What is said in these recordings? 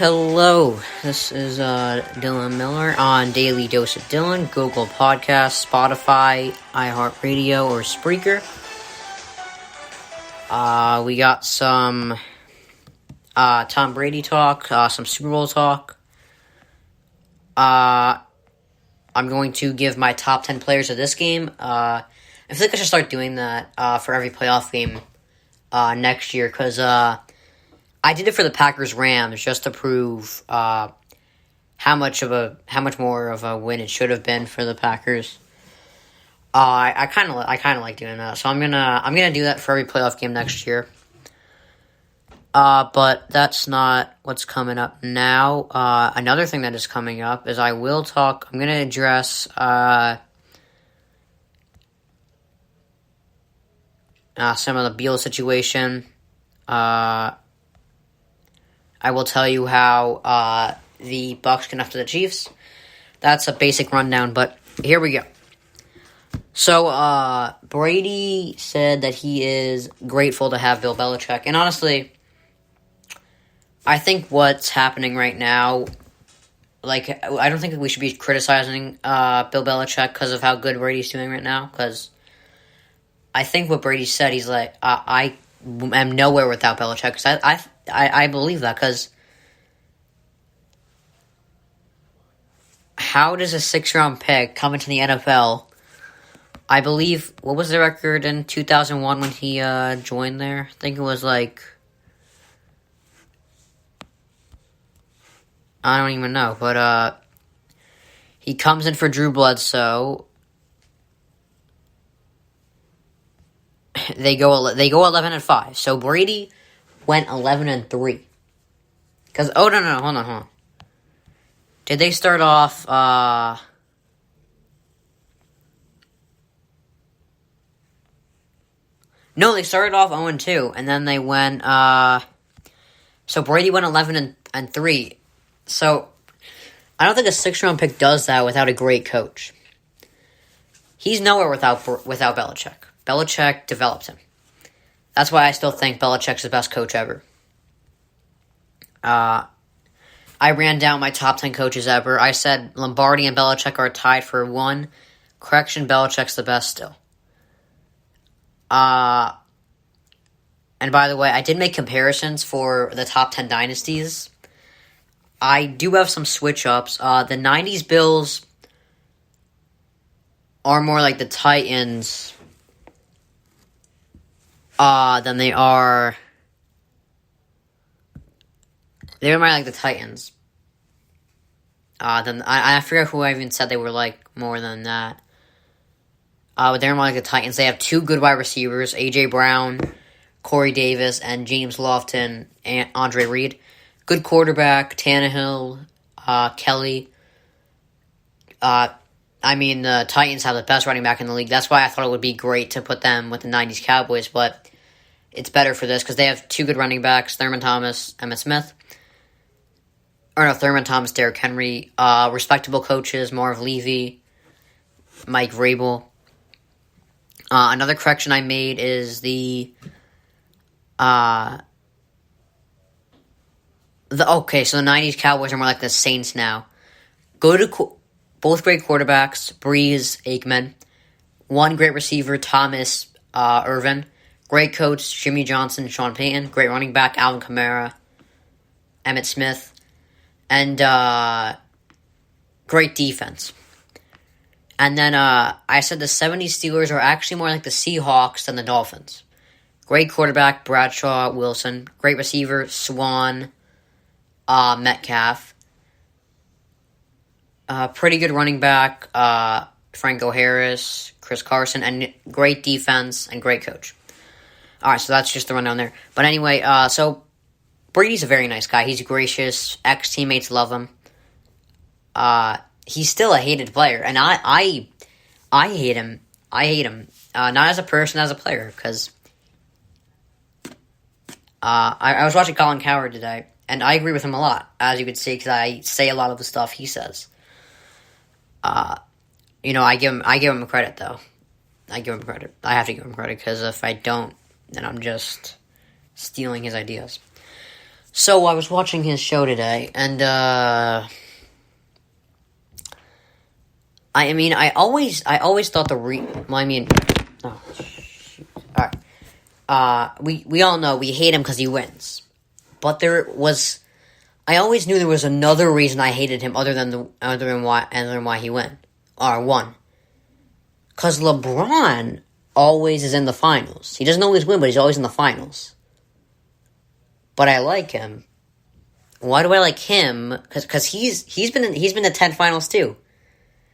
Hello, this is Dylan Miller on Daily Dose of Dylan, Google Podcasts, Spotify, iHeartRadio, or Spreaker. We got some Tom Brady talk, some Super Bowl talk. I'm going to give my top 10 players of this game. I feel like I should start doing that for every playoff game next year, because I did it for the Packers-Rams just to prove how much more of a win it should have been for the Packers. I kind of like doing that, so I'm gonna do that for every playoff game next year. But that's not what's coming up now. Another thing that is coming up is I'm gonna address some of the Beal situation. I will tell you how the Bucs can after the Chiefs. That's a basic rundown, but here we go. So, Brady said that he is grateful to have Bill Belichick. And honestly, I think what's happening right now, I don't think we should be criticizing Bill Belichick because of how good Brady's doing right now. Because I think what Brady said, he's like, I am nowhere without Belichick. Because I believe that, because how does a 6th-round pick come into the NFL? I believe, what was the record in 2001 when he joined there? I think it was I don't even know, but he comes in for Drew Bledsoe. They go 11-5. So Brady went 11-3. Because hold on. Did they start off? No, they started off 0-2, and then they went. So Brady went 11-3. So I don't think a 6th-round pick does that without a great coach. He's nowhere without Belichick. Belichick developed him. That's why I still think Belichick's the best coach ever. I ran down my top 10 coaches ever. I said Lombardi and Belichick are tied for 1. Correction, Belichick's the best still. And by the way, I did make comparisons for the top 10 dynasties. I do have some switch-ups. The 90s Bills are more like the Titans than they are... They were more like the Titans. Then I forget who I even said they were like more than that. But they're more like the Titans. They have 2 good wide receivers, A.J. Brown, Corey Davis, and James Lofton, and Andre Reed. Good quarterback, Tannehill, Kelly. The Titans have the best running back in the league. That's why I thought it would be great to put them with the 90s Cowboys, but it's better for this because they have 2 good running backs, Thurman Thomas, Emmitt Smith. Thurman Thomas, Derrick Henry. Respectable coaches, Marv Levy, Mike Vrabel. Another correction I made is so the 90s Cowboys are more like the Saints now. Both great quarterbacks, Breeze, Aikman. 1 great receiver, Thomas Irvin. Great coach, Jimmy Johnson, Sean Payton. Great running back, Alvin Kamara, Emmitt Smith. And great defense. And then I said the 70s Steelers are actually more like the Seahawks than the Dolphins. Great quarterback, Bradshaw, Wilson. Great receiver, Swan, Metcalf. Pretty good running back, Franco Harris, Chris Carson. And great defense and great coach. All right, so that's just the rundown there. But anyway, so Brady's a very nice guy. He's gracious. Ex-teammates love him. He's still a hated player, and I hate him. I hate him. Not as a person, as a player, because I was watching Colin Cowherd today, and I agree with him a lot, as you could see, because I say a lot of the stuff he says. I give him credit, though. I give him credit. I have to give him credit, because if I don't, then I'm just stealing his ideas. So I was watching his show today, and I always thought oh, shoot. All right. We all know we hate him because he wins, but I always knew there was another reason I hated him other than why he won. Because LeBron always is in the finals. He doesn't always win, but he's always in the finals. But I like him. Why do I like him? Because he's been to 10 finals too.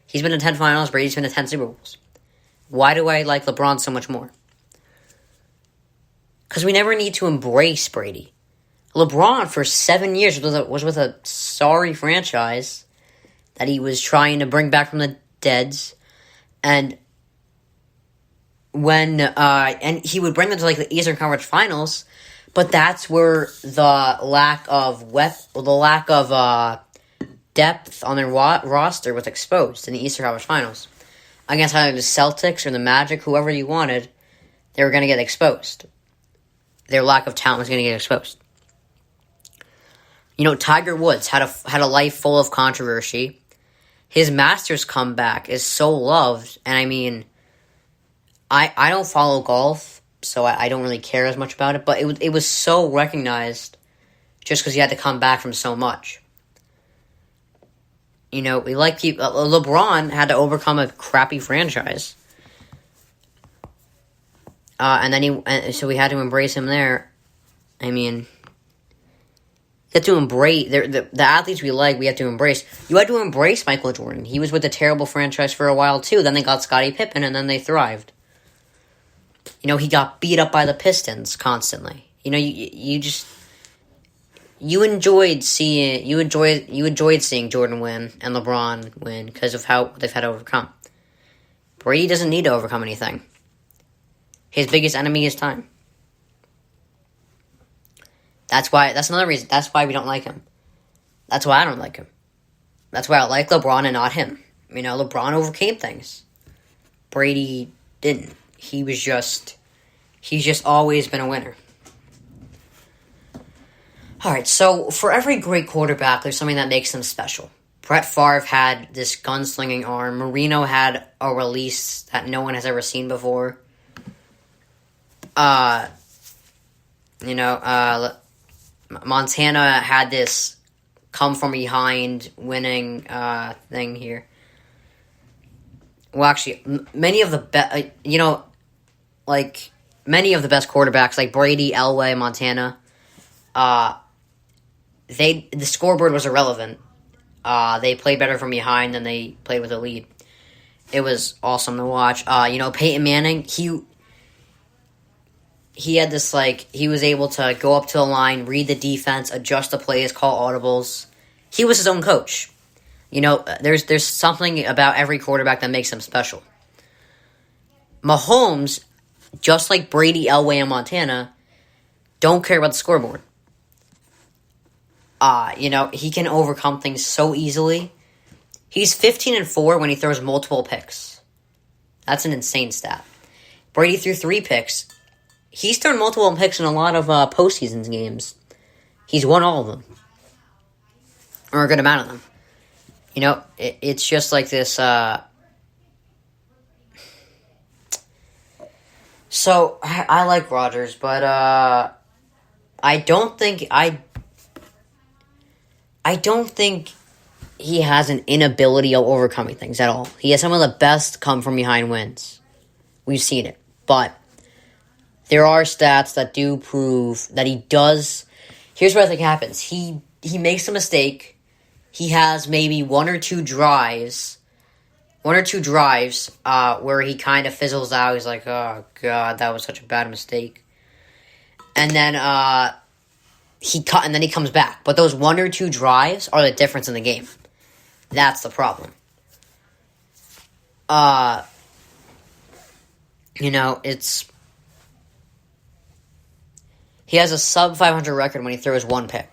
He's been to 10 finals. Brady's been to 10 Super Bowls. Why do I like LeBron so much more? Because we never need to embrace Brady. LeBron, for 7 years, was with a sorry franchise that he was trying to bring back from the deads. And and he would bring them to like the Eastern Conference Finals, but that's where the lack of depth on their roster was exposed in the Eastern Conference Finals. Against either the Celtics or the Magic, whoever you wanted, they were going to get exposed. Their lack of talent was going to get exposed. Tiger Woods had a life full of controversy. His Masters comeback is so loved, and I don't follow golf, so I don't really care as much about it, but it was so recognized just because he had to come back from so much. LeBron had to overcome a crappy franchise. So we had to embrace him there. You have to embrace the athletes we like. We have to embrace. You had to embrace Michael Jordan. He was with a terrible franchise for a while too. Then they got Scottie Pippen, and then they thrived. He got beat up by the Pistons constantly. You enjoyed seeing Jordan win and LeBron win because of how they've had to overcome. Brady doesn't need to overcome anything. His biggest enemy is time. That's another reason. That's why we don't like him. That's why I don't like him. That's why I like LeBron and not him. LeBron overcame things. Brady didn't. He's just always been a winner. Alright, so for every great quarterback, there's something that makes them special. Brett Favre had this gunslinging arm. Marino had a release that no one has ever seen before. Montana had this come from behind winning thing here. Well, actually, many of the best quarterbacks like Brady, Elway, Montana, the scoreboard was irrelevant. They played better from behind than they played with a lead. It was awesome to watch. Peyton Manning, he had this, he was able to go up to the line, read the defense, adjust the plays, call audibles. He was his own coach. There's something about every quarterback that makes him special. Mahomes, just like Brady, Elway, and Montana, don't care about the scoreboard. He can overcome things so easily. He's 15-4 when he throws multiple picks. That's an insane stat. Brady threw 3 picks. He's thrown multiple picks in a lot of postseason games. He's won all of them. Or a good amount of them. It's just like this. So, I like Rodgers, but I don't think he has an inability of overcoming things at all. He has some of the best come-from-behind wins. We've seen it. But there are stats that do prove that he does. Here's what I think happens. He makes a mistake. He has maybe one or two drives where he kind of fizzles out. He's like, oh, God, that was such a bad mistake. And then he comes back. But those 1 or 2 drives are the difference in the game. That's the problem. It's... He has a sub-500 record when he throws 1 pick.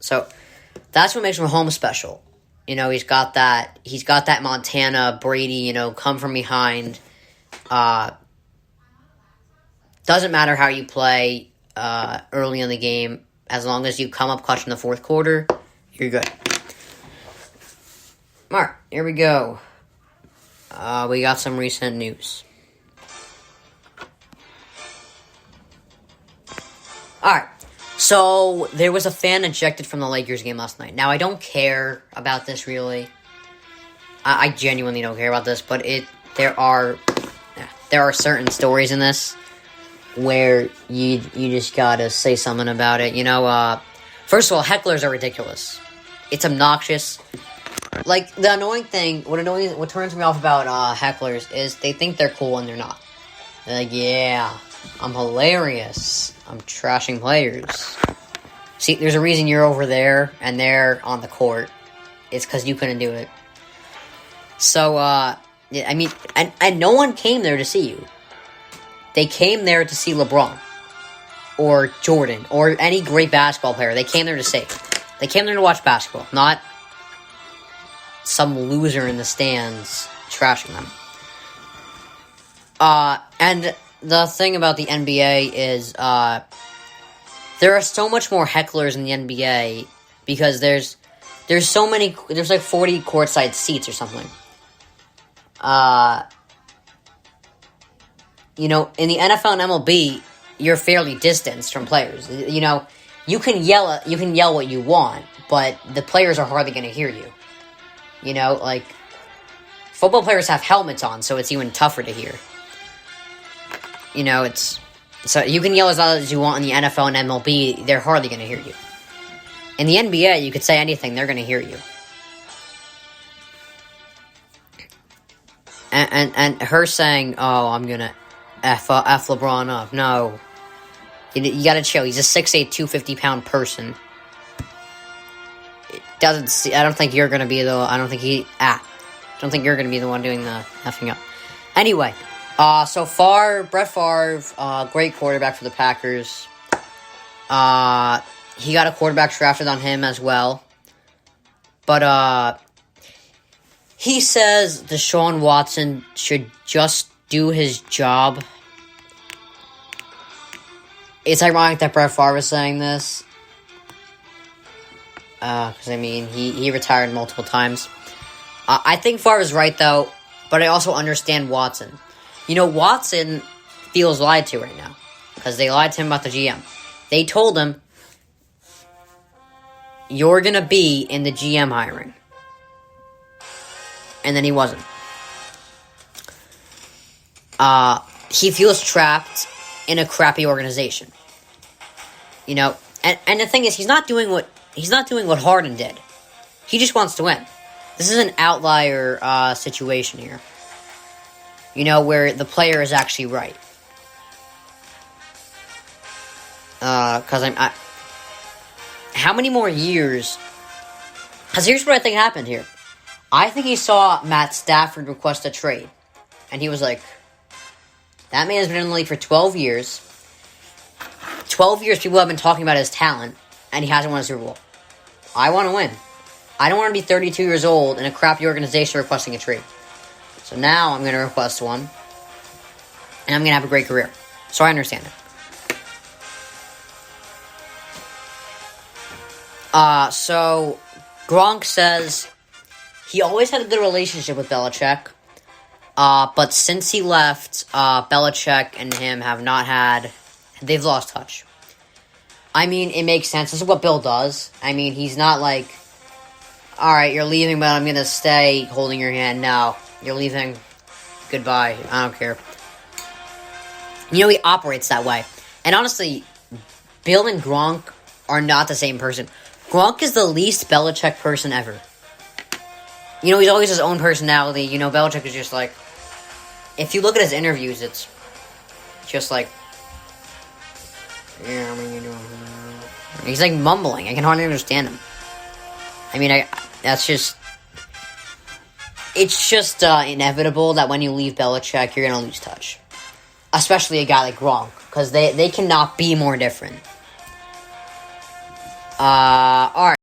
So, that's what makes Mahomes special. He's got that Montana, Brady, come from behind. Doesn't matter how you play. early in the game. As long as you come up clutch in the fourth quarter, you're good. Alright, here we go. We got some recent news. Alright, so there was a fan ejected from the Lakers game last night. Now, I don't care about this, really. I genuinely don't care about this, but there are certain stories in this where you just gotta say something about it. First of all, hecklers are ridiculous. It's obnoxious. Like, the annoying thing, what turns me off about hecklers is they think they're cool and they're not. They're like, yeah, I'm hilarious. I'm trashing players. See, there's a reason you're over there and they're on the court. It's because you couldn't do it. So, yeah, I mean, and no one came there to see you. They came there to see LeBron. Or Jordan. Or any great basketball player. They came there to see. They came there to watch basketball. Not some loser in the stands trashing them. And the thing about the NBA is, there are so much more hecklers in the NBA because there's like 40 courtside seats or something. In the NFL and MLB, you're fairly distanced from players. You can yell what you want, but the players are hardly going to hear you. Football players have helmets on, so it's even tougher to hear. So you can yell as loud as you want in the NFL and MLB, they're hardly going to hear you. In the NBA, you could say anything, they're going to hear you. And her saying, "Oh, I'm gonna F LeBron up." No. You gotta chill. He's a 6'8", 250-pound person. I don't think you're gonna be the one doing the effing up. Anyway, so far, Brett Favre, great quarterback for the Packers. He got a quarterback drafted on him as well. But, he says Deshaun Watson should just do his job. It's ironic that Brett Favre is saying this. Because, he retired multiple times. I think Favre is right, though, but I also understand Watson. Watson feels lied to right now. Because they lied to him about the GM. They told him, you're going to be in the GM hiring. And then he wasn't. He feels trapped in a crappy organization. And the thing is, he's not doing what Harden did. He just wants to win. This is an outlier situation here. Where the player is actually right. Because how many more years? Because here's what I think happened here. I think he saw Matt Stafford request a trade. And he was like, that man has been in the league for 12 years. 12 years people have been talking about his talent. And he hasn't won a Super Bowl. I want to win. I don't want to be 32 years old in a crappy organization requesting a trade. So now I'm going to request one. And I'm going to have a great career. So I understand it. So Gronk says he always had a good relationship with Belichick. But since he left, Belichick and him they've lost touch. It makes sense. This is what Bill does. He's not like, alright, you're leaving, but I'm going to stay holding your hand. No, you're leaving. Goodbye. I don't care. He operates that way. And honestly, Bill and Gronk are not the same person. Gronk is the least Belichick person ever. He's always his own personality. Belichick is just like, if you look at his interviews, it's just like, yeah, he's like mumbling. I can hardly understand him. It's just inevitable that when you leave Belichick, you're going to lose touch. Especially a guy like Gronk, because they cannot be more different. Alright.